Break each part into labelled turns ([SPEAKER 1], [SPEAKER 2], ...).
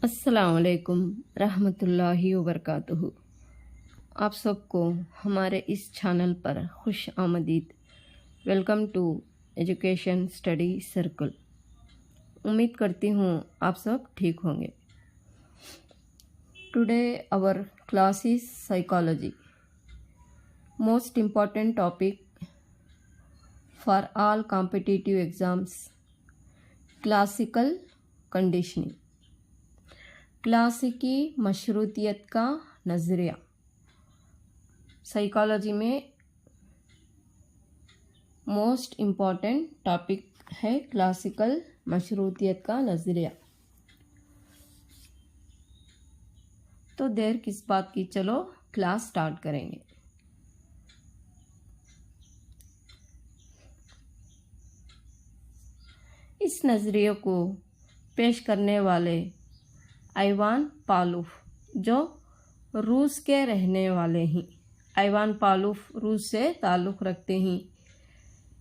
[SPEAKER 1] अस्सलामुअलैकुम रहमतुल्लाहि वबरकातुहू। आप सबको हमारे इस चैनल पर खुश आमदीद। Welcome to education study circle. उम्मीद करती हूँ आप सब ठीक होंगे। Today our class is psychology, most important topic for all competitive exams. Classical conditioning, क्लासिकी मशरूतियत का नज़रिया। साइकोलॉजी में मोस्ट इम्पॉर्टेंट टॉपिक है क्लासिकल मशरूतियत का नज़रिया। तो देर किस बात की, चलो क्लास स्टार्ट करेंगे। इस नज़रिए को पेश करने वाले इवान पावलोव, जो रूस के रहने वाले हैं। इवान पावलोव रूस से ताल्लुक़ रखते हैं।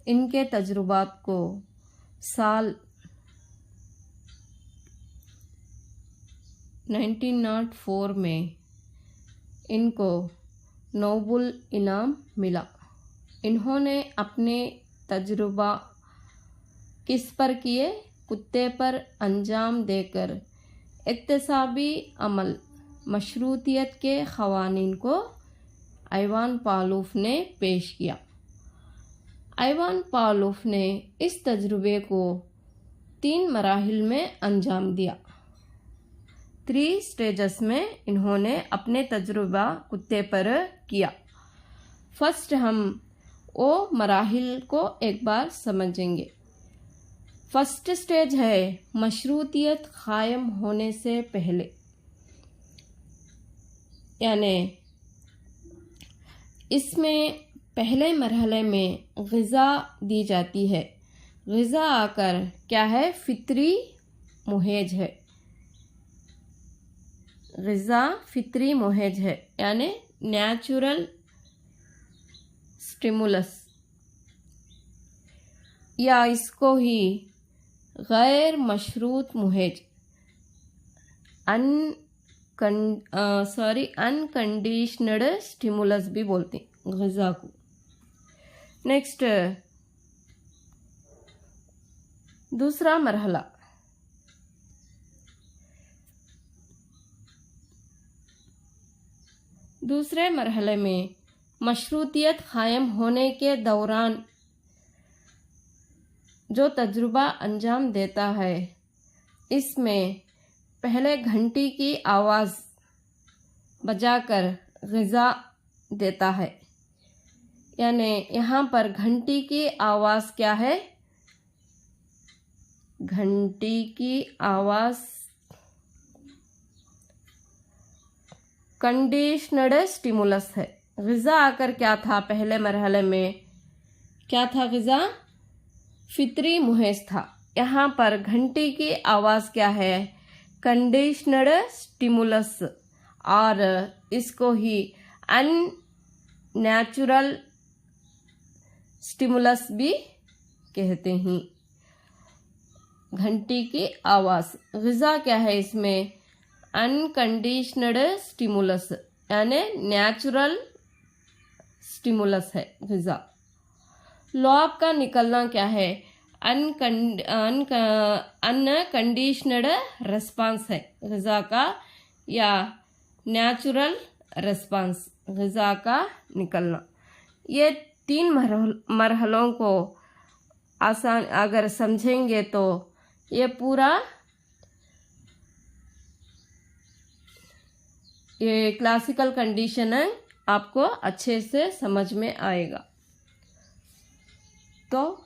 [SPEAKER 1] इनके तजुर्बात को साल 1904 में इनको नोबेल इनाम मिला। इन्होंने अपने तजुर्बा किस पर किए? कुत्ते पर अंजाम देकर इक्तिसाबी अमल मशरूतियत के क़वानीन को इवान पावलोव ने पेश किया। इवान पावलोव ने इस तजुर्बे को 3 मराहिल में अंजाम दिया। 3 स्टेजेस में इन्होंने अपने तजुर्बा कुत्ते पर किया। फर्स्ट हम वो मराहिल को एक बार समझेंगे। फर्स्ट स्टेज है मशरूतियत कायम होने से पहले, यानी इसमें पहले मरहले में ग़िज़ा दी जाती है। ग़िज़ा आकर क्या है? फितरी मुहेज है। ग़िज़ा फितरी मुहेज है, यानी नेचुरल स्टिमुलस, या इसको ही गैर मशरूत मुहेज अनकंडीशनड स्टिमुलस भी बोलते हैं ग़िज़ा को। नेक्स्ट दूसरा मरहला, दूसरे मरहले में मशरूतियत कायम होने के दौरान जो तजुर्बा अंजाम देता है, इसमें पहले घंटी की आवाज़ बजाकर ग़िज़ा देता है। यानी यहाँ पर घंटी की आवाज़ क्या है? घंटी की आवाज़ कंडीशनड स्टिमुलस है। ग़िज़ा आकर क्या था? पहले मरहले में क्या था? ग़िज़ा फितरी मुहेज था। यहाँ पर घंटी की आवाज़ क्या है? कंडीशनड स्टिमुलस, और इसको ही अननेचुरल स्टिमुलस भी कहते हैं। घंटी की आवाज़, ग़िज़ा क्या है इसमें? अनकंडीशनड स्टिमुलस, यानी नेचुरल स्टिमुलस है ग़िज़ा। लॉब का निकलना क्या है? अनकंडीशनड रेस्पॉन्स है ग़िज़ा का, या नेचुरल रेस्पॉन्स ग़िज़ा का निकलना। ये 3 मरहलों को आसान अगर समझेंगे तो ये पूरा ये क्लासिकल कंडीशनिंग आपको अच्छे से समझ में आएगा। तो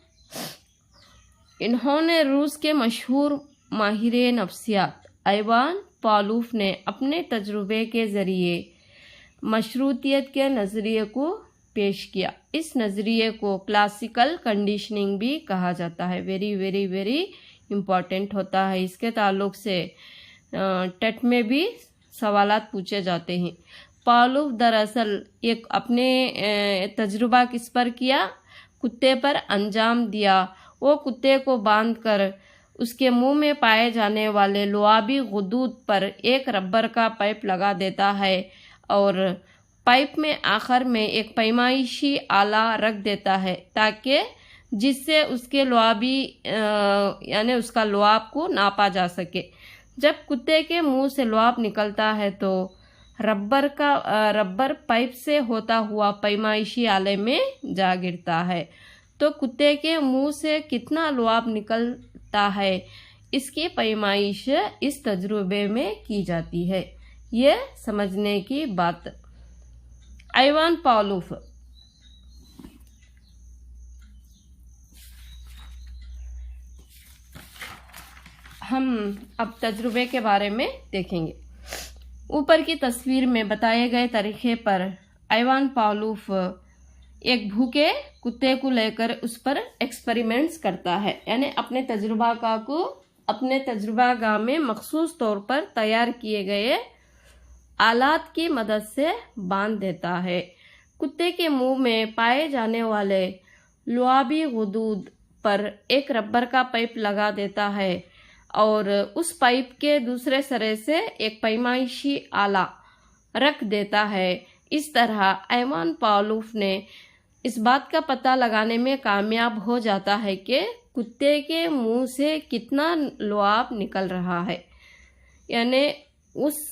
[SPEAKER 1] इन्होंने रूस के मशहूर माहिर नफ्सियात इवान पावलोव ने अपने तजुर्बे के ज़रिए मशरूतियत के नज़रिए को पेश किया। इस नज़रिए को क्लासिकल कंडीशनिंग भी कहा जाता है। वेरी वेरी वेरी इम्पॉर्टेंट होता है। इसके ताल्लुक़ से टेट में भी सवालात पूछे जाते हैं। पावलोव दरअसल एक अपने तजुर्बा किस पर किया? कुत्ते पर अंजाम दिया। वो कुत्ते को बांधकर उसके मुंह में पाए जाने वाले लुआबी गुदूद पर एक रबर का पाइप लगा देता है और पाइप में आखिर में एक पैमाइशी आला रख देता है ताकि जिससे उसके लुआबी यानी उसका लुआब को नापा जा सके। जब कुत्ते के मुंह से लुआब निकलता है तो रबर पाइप से होता हुआ पैमाइशी आले में जा गिरता है। तो कुत्ते के मुंह से कितना लुआब निकलता है इसकी पैमाइश इस तजुर्बे में की जाती है। ये समझने की बात। आइवान पावलोव हम अब तजुर्बे के बारे में देखेंगे। ऊपर की तस्वीर में बताए गए तरीके पर आइवान पावलोव एक भूखे कुत्ते को लेकर उस पर एक्सपेरिमेंट्स करता है, यानी अपने तजुर्बागाह में मखसूस तौर पर तैयार किए गए आलात की मदद से बांध देता है। कुत्ते के मुंह में पाए जाने वाले लुआबी गुदूद पर एक रबर का पाइप लगा देता है और उस पाइप के दूसरे सिरे से एक पैमाइशी आला रख देता है। इस तरह आइवान पावलोव ने इस बात का पता लगाने में कामयाब हो जाता है कि कुत्ते के मुंह से कितना लुआब निकल रहा है, यानी उस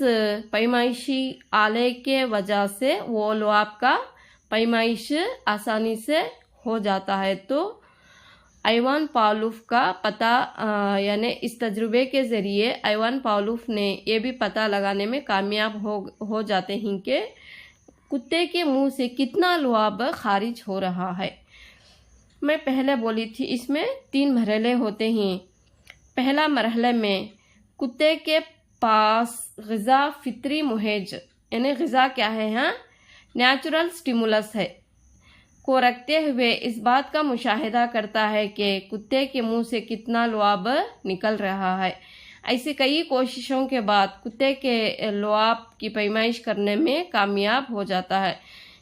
[SPEAKER 1] पैमाइशी आले के वजह से वो लुआब का पैमाइश आसानी से हो जाता है। तो आइवान पावलोव का पता यानी इस तजुर्बे के ज़रिए आइवान पावलोव ने ये भी पता लगाने में कामयाब हो जाते हैं कि कुत्ते के मुंह से कितना लुआब खारिज हो रहा है। मैं पहले बोली थी इसमें 3 मरहले होते हैं। पहला मरहले में कुत्ते के पास ग़िज़ा फितरी मुहेज यानी ग़िज़ा क्या है, हाँ, नेचुरल स्टिमुलस है को रखते हुए इस बात का मुशाहिदा करता है कि कुत्ते के मुंह से कितना लुआब निकल रहा है। ऐसी कई कोशिशों के बाद कुत्ते के लुआब की पैमाइश करने में कामयाब हो जाता है।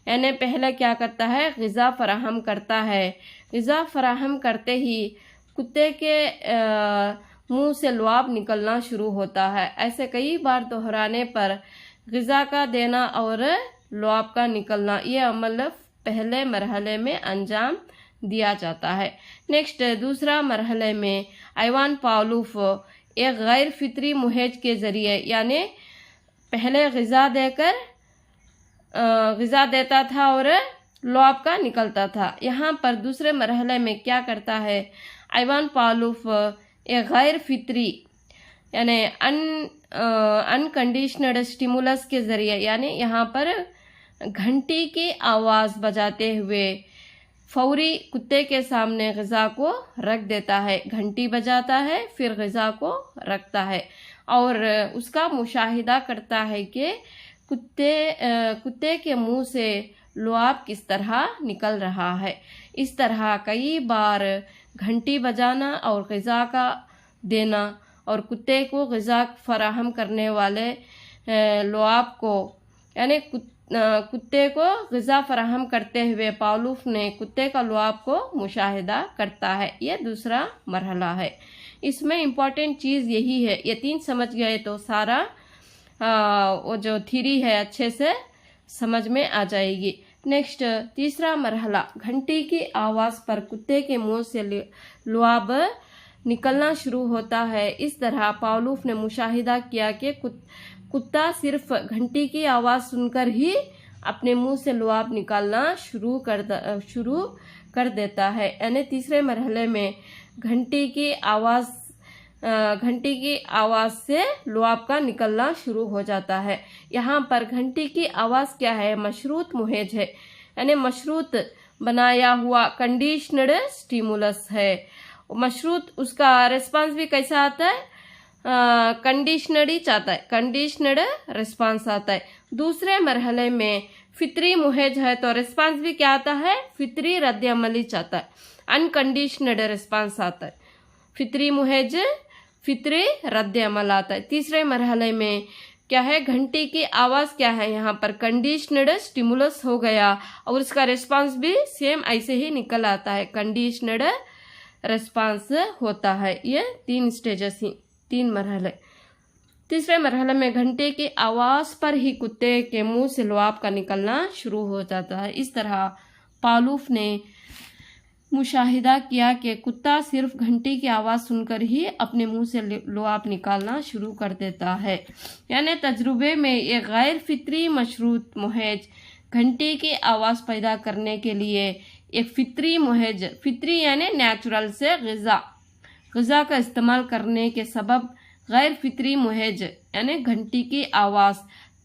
[SPEAKER 1] यानी पहले क्या करता है, ग़िज़ा फराहम करता है। ग़िज़ा फराहम करते ही कुत्ते के मुंह से लुआब निकलना शुरू होता है। ऐसे कई बार दोहराने पर ग़िज़ा का देना और लुआब का निकलना ये अमल पहले मरहले में अंजाम दिया जाता है। नेक्स्ट दूसरा मरहले में आइवान पावलोव एक गैर फितरी मुहेज के ज़रिए यानी पहले ग़िज़ा देता था और लुआब का निकलता था। यहाँ पर दूसरे मरहले में क्या करता है, आइवान पावलोव एक गैर फितरी यानी अनकंडीशनड स्टिमुलस के ज़रिए यानी यहाँ पर घंटी की आवाज़ बजाते हुए फौरी कुत्ते के सामने ग़िज़ा को रख देता है। घंटी बजाता है, फिर ग़िज़ा को रखता है और उसका मुशाहिदा करता है कि कुत्ते के मुंह से लुआब किस तरह निकल रहा है। इस तरह कई बार घंटी बजाना और ग़िज़ा का देना और कुत्ते को ग़िज़ा फराहम करने वाले लुआब को यानी कुत्ते को ग़िज़ा फराहम करते हुए पावलोव ने कुत्ते का लुआब को मुशाहिदा करता है। ये दूसरा मरहला है। इसमें इम्पॉर्टेंट चीज़ यही है, ये 3 समझ गए तो सारा वो जो थ्योरी है अच्छे से समझ में आ जाएगी। नेक्स्ट तीसरा मरहला, घंटी की आवाज़ पर कुत्ते के मुंह से लुआब निकलना शुरू होता है। इस तरह पावलोव ने मुशाहिदा किया कि कुत्ता सिर्फ घंटी की आवाज़ सुनकर ही अपने मुंह से लुआब निकालना शुरू कर देता है। यानी तीसरे मरहले में घंटी की आवाज़ से लुआब का निकलना शुरू हो जाता है। यहाँ पर घंटी की आवाज़ क्या है, मशरूत मुहेज है, यानी मशरूत बनाया हुआ कंडीशनड स्टिमुलस है। मशरूत उसका रिस्पांस भी कैसा आता है, कंडीशनड ही चाहता है, कंडीशनड रिस्पांस आता है। दूसरे मरहले में फितरी मुहेज है तो रिस्पांस भी क्या आता है, फितरी रद्द अमली चाहता है, अनकंडीशनड रिस्पांस आता है। फितरी मुहेज फितरी रद्द अमल आता है। तीसरे मरहले में क्या है, घंटी की आवाज क्या है, यहाँ पर कंडीशनड स्टिमुलस हो गया और उसका रिस्पांस भी सेम ऐसे ही निकल आता है, कंडीशनड रिस्पांस होता है। ये 3 स्टेजेस ही, 3 मरहले। तीसरे मरहले में घंटे की आवाज पर ही कुत्ते के मुंह से लुआब का निकलना शुरू हो जाता है। इस तरह पावलोव ने मुशाहिदा किया कि कुत्ता सिर्फ घंटी की आवाज़ सुनकर ही अपने मुंह से लुआब निकालना शुरू कर देता है। यानी तजुर्बे में एक गैर फितरी मशरूत मुहेज घंटी की आवाज़ पैदा करने के लिए एक फितरी मुहेज, फितरी यानी नेचुरल से ग़िज़ा का इस्तेमाल करने के सबब गैर फितरी मुहेज यानी घंटी की आवाज़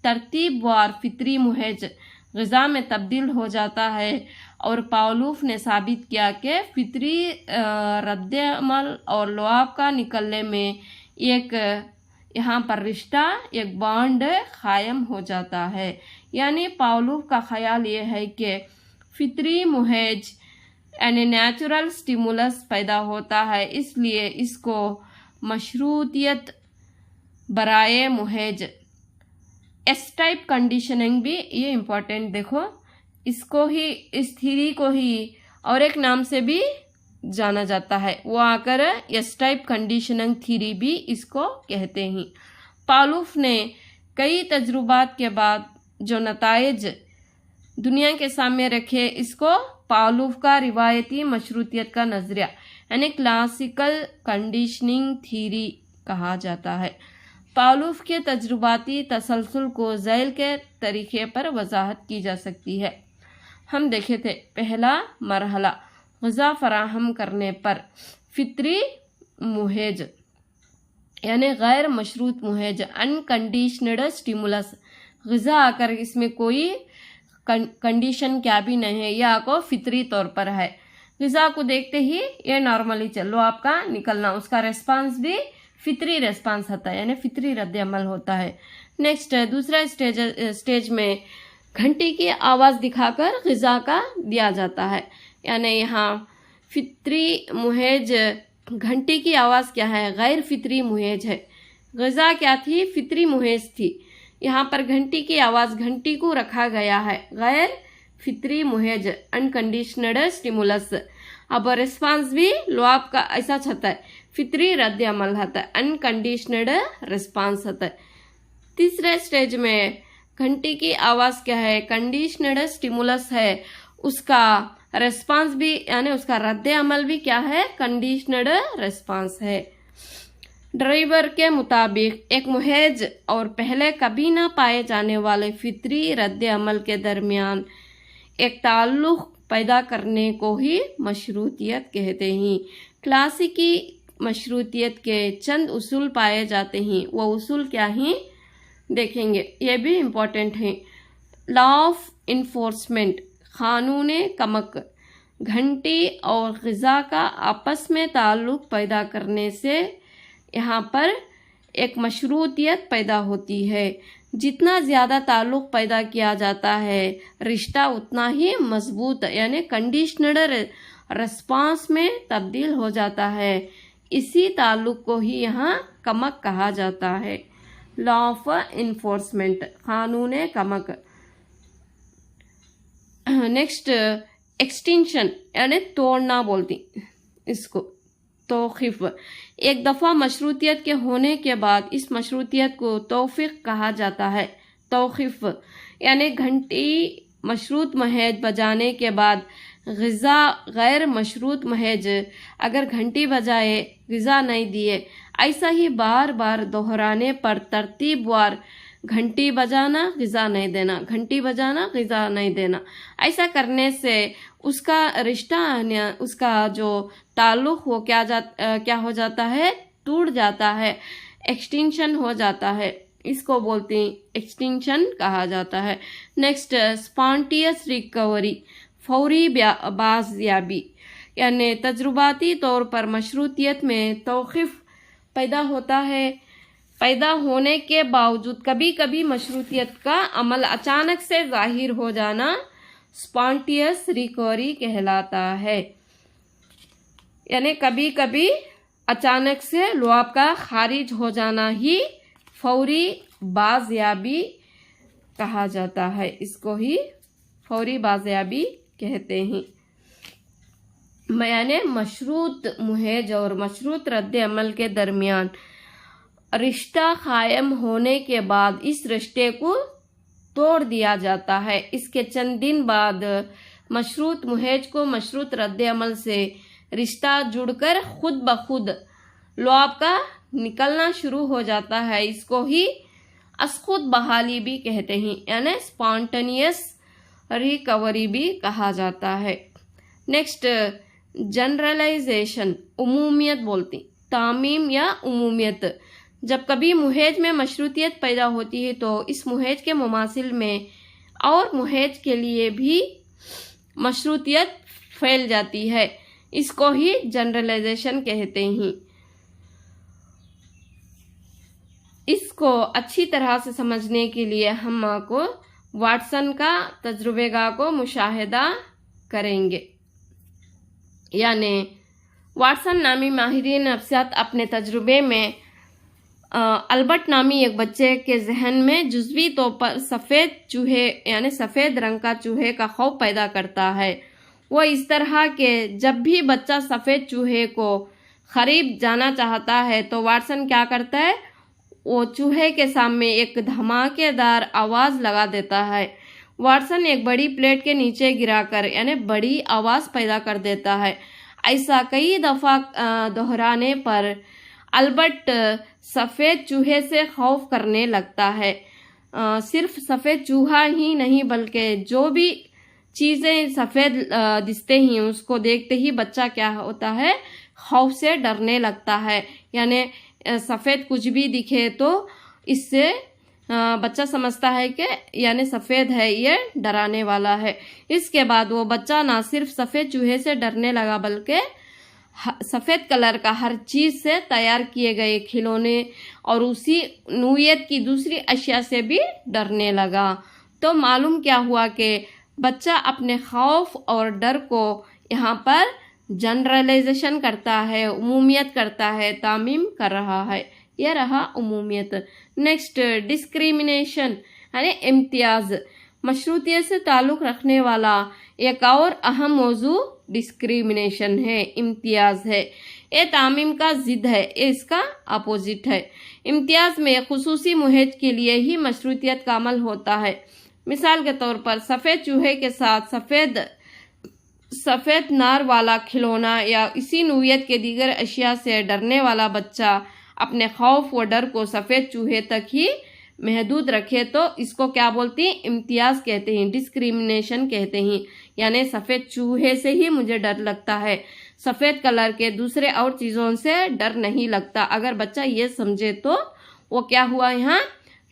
[SPEAKER 1] तरतीबवार फितरी मुहेज ग़िज़ा में तब्दील हो जाता है। और पावलोव ने साबित किया कि फितरी रद्द-ए-अमल और लुआब का निकलने में एक यहाँ पर रिश्ता, एक बॉन्ड कायम हो जाता है। यानी पावलोव का ख्याल ये है कि फितरी मुहेज यानी नेचुरल स्टिमुलस पैदा होता है, इसलिए इसको मशरूतियत बराए मुहेज, एस टाइप कंडीशनिंग भी ये इम्पोर्टेंट, देखो इसको ही, इस थ्योरी को ही और एक नाम से भी जाना जाता है, वो आकर एस टाइप कंडीशनिंग थ्योरी भी इसको कहते हैं। पावलोव ने कई तजुर्बात के बाद जो नताइज दुनिया के सामने रखे, इसको पावलोव का रिवायती मशरूतियत का नजरिया यानी क्लासिकल कंडीशनिंग थ्योरी कहा जाता है। पावलोव के तजुर्बाती तसलसल को झैल के तरीके पर वजाहत की जा सकती है। हम देखे थे पहला मरहला ग़िज़ा फराहम करने पर फितरी मुहेज यानी गैर मशरूत मुहेज, अनकंडीशनड स्टिमुलस, ग़िज़ा आकर इसमें कोई कंडीशन क्या भी नहीं है, यह आपको फितरी तौर पर है। ग़िज़ा को देखते ही ये नॉर्मली चलो आपका निकलना, उसका रेस्पॉन्स भी फितरी रेस्पॉन्स होता है यानी फितरी रद्द अमल होता है। नेक्स्ट दूसरा स्टेज में घंटी की आवाज़ दिखाकर ग़िज़ा का दिया जाता है। यानी यहाँ फितरी मुहेज, घंटी की आवाज़ क्या है, गैर फितरी मुहेज है। ग़िज़ा क्या थी, फितरी मुहेज थी। यहाँ पर घंटी की आवाज़, घंटी को रखा गया है गैर फितरी मुहेज, अनकंडीशनड स्टिमुलस। अब रिस्पांस भी लुआब का ऐसा छता है, फितरी रद्द अमल होता है, अनकंडीशनड रिस्पांस होता है। तीसरे स्टेज में घंटी की आवाज़ क्या है, कंडीशनड स्टिमुलस है, उसका रिस्पांस भी यानी उसका रद्द अमल भी क्या है, कंडीशनड रिस्पांस है। ड्राइवर के मुताबिक एक मुहेज और पहले कभी ना पाए जाने वाले फितरी रद्द अमल के दरमियान एक ताल्लुक़ पैदा करने को ही मशरूतियत कहते हैं। क्लासिकी मशरूतियत के चंद उसूल पाए जाते हैं, वो उसूल क्या हैं देखेंगे, ये भी इम्पोर्टेंट है। लॉ ऑफ इन्फोर्समेंट, कानून कमक, घंटी और ग़िज़ा का आपस में ताल्लुक़ पैदा करने से यहाँ पर एक मशरूतियत पैदा होती है। जितना ज़्यादा ताल्लुक़ पैदा किया जाता है, रिश्ता उतना ही मजबूत यानी कंडीशनड रिस्पांस में तब्दील हो जाता है। इसी ताल्लुक़ को ही यहाँ कमक कहा जाता है। लॉ ऑफ इन्फोर्समेंट, कानून कमक। नेक्स्ट एक्सटिंक्शन यानी तोड़ना बोलती इसको, तौक़ीफ़। एक दफ़ा मशरूतियत के होने के बाद इस मशरूतियत को तौफ़ीक़ कहा जाता है। तौक़ीफ़ यानी घंटी मशरूत मुहेज बजाने के बाद ग़िज़ा गैर मशरूत मुहेज अगर घंटी बजाए, ग़िज़ा नहीं दिए, ऐसा ही बार बार दोहराने पर तरतीबवार घंटी बजाना, ग़िज़ा नहीं देना, घंटी बजाना, ग़िज़ा नहीं देना, ऐसा करने से उसका रिश्ता, उसका जो ताल्लुक़ हो क्या हो जाता है, टूट जाता है, एक्सटिंक्शन हो जाता है। इसको बोलते हैं एक्सटिंक्शन कहा जाता है। नेक्स्ट स्पॉन्टेनियस रिकवरी, फौरी बाज़याबी यानी तजुर्बाती तौर पर मशरूतियत में तौक़ीफ़ पैदा होता है। पैदा होने के बावजूद कभी कभी मशरूतियत का अमल अचानक से ज़ाहिर हो जाना स्पॉन्टेनियस रिकवरी कहलाता है। यानी कभी कभी अचानक से लुआब का खारिज हो जाना ही फौरी बाजियाबी कहा जाता है। इसको ही फौरी बाजियाबी कहते हैं। यानी मशरूत मुहेज और मशरूत रद्द अमल के दरमियान रिश्ता कायम होने के बाद इस रिश्ते को तोड़ दिया जाता है। इसके चंद दिन बाद मशरूत मुहेज को मशरूत रद्द अमल से रिश्ता जुड़कर खुद ब खुद लुआब का निकलना शुरू हो जाता है। इसको ही अस्खुद बहाली भी कहते हैं, यानी स्पॉन्टेनियस रिकवरी भी कहा जाता है। नेक्स्ट, जनरलाइजेशन, उमूमियत बोलती, तामीम या उमूमियत। जब कभी मुहेज में मशरूतियत पैदा होती है तो इस मुहेज के मुमासिल में और मुहेज के लिए भी मशरूतियत फैल जाती है। इसको ही जनरलाइजेशन कहते हैं। इसको अच्छी तरह से समझने के लिए हम आपको वाटसन का तजुर्बेगाह को मुशाहिदा करेंगे। यानी वाटसन नामी माहिरीन नफ्सियात अपने तजुर्बे में अल्बर्ट नामी एक बच्चे के जहन में जुज़वी तौर पर सफ़ेद चूहे यानी सफ़ेद रंग का चूहे का खौफ पैदा करता है। वो इस तरह के जब भी बच्चा सफ़ेद चूहे को करीब जाना चाहता है तो वाटसन क्या करता है, वो चूहे के सामने एक धमाकेदार आवाज़ लगा देता है। वाटसन एक बड़ी प्लेट के नीचे गिराकर यानी बड़ी आवाज़ पैदा कर देता है। ऐसा कई दफ़ा दोहराने पर अल्बर्ट सफ़ेद चूहे से खौफ करने लगता है। सिर्फ सफ़ेद चूहा ही नहीं बल्कि जो भी चीज़ें सफ़ेद दिखते हैं उसको देखते ही बच्चा क्या होता है, खौफ से डरने लगता है। यानी सफ़ेद कुछ भी दिखे तो इससे बच्चा समझता है कि यानी सफ़ेद है, ये डराने वाला है। इसके बाद वो बच्चा ना सिर्फ सफ़ेद चूहे से डरने लगा बल्कि सफ़ेद कलर का हर चीज़ से तैयार किए गए खिलौने और उसी नौइयत की दूसरी अशिया से भी डरने लगा। तो मालूम क्या हुआ कि बच्चा अपने खौफ और डर को यहाँ पर जनरलाइजेशन करता है, उमूमियत करता है, तामीम कर रहा है। यह रहा उमूमियत। नेक्स्ट, डिस्क्रिमिनेशन यानी इम्तियाज़। मशरूतियत से ताल्लुक़ रखने वाला एक और अहम मौजू डिस्क्रिमिनेशन है, इम्तियाज़ है। ये तामीम का ज़िद है, ये इसका अपोजिट है। इम्तियाज़ में खुसूसी मुहेज के लिए ही मशरूतियत का अमल होता है। मिसाल के तौर पर सफ़ेद चूहे के साथ सफ़ेद नार वाला खिलौना या इसी नौइयत के दीगर अशिया से डरने वाला बच्चा अपने खौफ व डर को सफ़ेद चूहे तक ही महदूद रखे तो इसको क्या बोलते हैं, इम्तियाज़ कहते हैं, डिस्क्रिमिनेशन कहते हैं। यानी सफ़ेद चूहे से ही मुझे डर लगता है, सफ़ेद कलर के दूसरे और चीज़ों से डर नहीं लगता। अगर बच्चा ये समझे तो वो क्या हुआ, यहाँ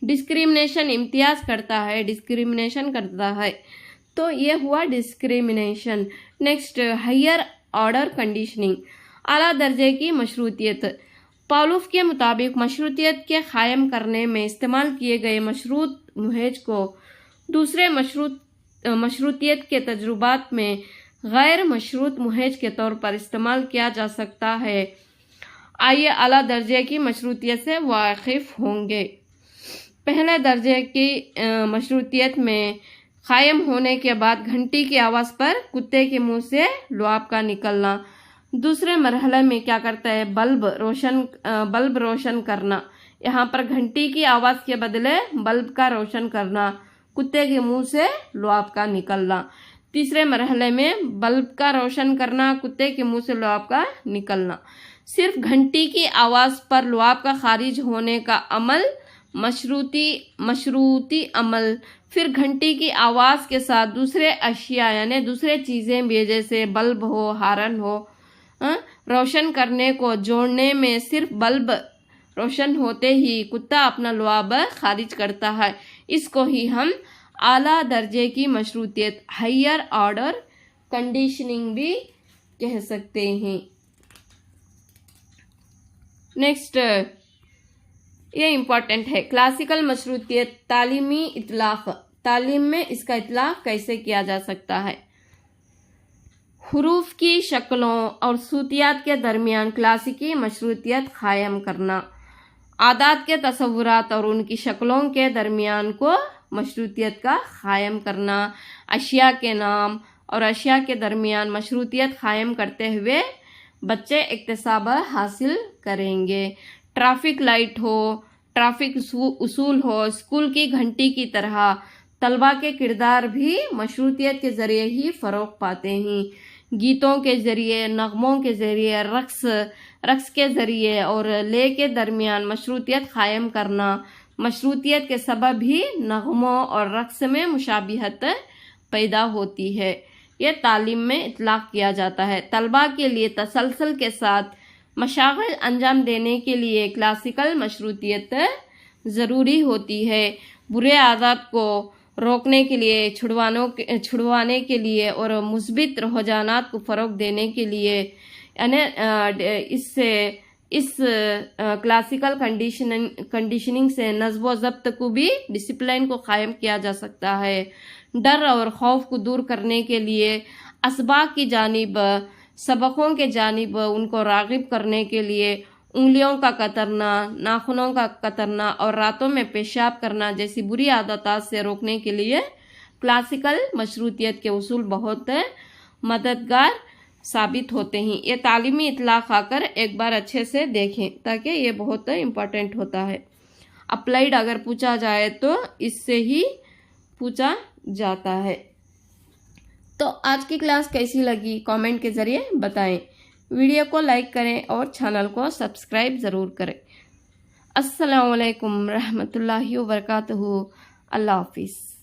[SPEAKER 1] डिस्क्रिमिनेशन, इम्तियाज़ करता है, डिस्क्रिमिनेशन करता है। तो ये हुआ discrimination. Next, higher order conditioning, आला दर्जे की मशरूतियत। पावलोव के मुताबिक मशरूतियत के कायम करने में इस्तेमाल किए गए मशरूत मुहेज को दूसरे मशरूतियत के तजुर्बात में गैर मशरूत मुहेज के तौर पर इस्तेमाल किया जा सकता है। आइए आला दर्जे की मशरूतियत से वाकिफ होंगे। पहले दर्जे की मशरूतियत में कायम होने के बाद घंटी की आवाज़ पर कुत्ते के मुंह से लुआब का निकलना। दूसरे मरहले में क्या करता है, बल्ब रोशन करना। यहाँ पर घंटी की आवाज़ के बदले बल्ब का रोशन करना, कुत्ते के मुंह से लुआब का निकलना। तीसरे मरहले में बल्ब का रोशन करना, कुत्ते के मुंह से लुआब का निकलना। सिर्फ घंटी की आवाज़ पर लुआब का खारिज होने का अमल मशरूती अमल। फिर घंटी की आवाज़ के साथ दूसरे अशिया यानी दूसरे चीज़ें भी जैसे बल्ब हो, हारन हो, रोशन करने को जोड़ने में सिर्फ बल्ब रोशन होते ही कुत्ता अपना लुआब खारिज करता है। इसको ही हम आला दर्जे की मशरूतियत, हायर ऑर्डर कंडीशनिंग भी कह सकते हैं। नेक्स्ट, ये इम्पॉर्टेंट है, क्लासिकल मशरूतियत, तालीमी इतलाक़। तालीम में इसका इतलाक़ कैसे किया जा सकता है। हुरूफ की शक्लों और सूतियात के दरमियान क्लासिकी मशरूतियत कायम करना। आदात के तसव्वुरात और उनकी शक्लों के दरमियान को मशरूतियत का कायम करना, अशिया के नाम और अशिया के दरमियान मशरूतियत कायम करते हुए बच्चे इक्तिसाब हासिल करेंगे। ट्रैफिक लाइट हो, ट्रैफिक उसूल हो, स्कूल की घंटी की तरह तलबा के किरदार भी मशरूतियत के ज़रिए ही फ़रोग़ पाते हैं। गीतों के ज़रिए, नग़मों के ज़रिए, रक्स के ज़रिए और ले के दरमियान मशरूतियत कायम करना, मशरूतियत के सबब ही नग़मों और रक्स में मुशाबिहत पैदा होती है। यह तालीम में इतलाक़ किया जाता है। तलबा के लिए तसलसल के साथ मशागिल अंजाम देने के लिए क्लासिकल मशरूतियत ज़रूरी होती है। बुरे आदत को रोकने के लिए, छुड़वाने के लिए और मुस्बित रुझानात को फ़रोग़ देने के लिए इस क्लासिकल कंडीशनिंग से नज़्म व ज़ब्त को भी, डिसिप्लिन को कायम किया जा सकता है। डर और खौफ को दूर करने के लिए असबाब की जानिब, सबकों के जानिब उनको राग़िब करने के लिए उंगलियों का कतरना, नाखूनों का कतरना और रातों में पेशाब करना जैसी बुरी आदतों से रोकने के लिए क्लासिकल मशरूतियत के उसूल बहुत मददगार साबित होते हैं। ये तालीमी इतलाक़ आकर एक बार अच्छे से देखें ताकि ये बहुत इम्पोर्टेंट होता है। अप्लाइड अगर पूछा जाए तो इससे ही पूछा जाता है। तो आज की क्लास कैसी लगी कमेंट के ज़रिए बताएं। वीडियो को लाइक करें और चैनल को सब्सक्राइब ज़रूर करें। अस्सलामु अलैकुम रहमतुल्लाहि व बरकातुहू। अल्लाह हाफिज़।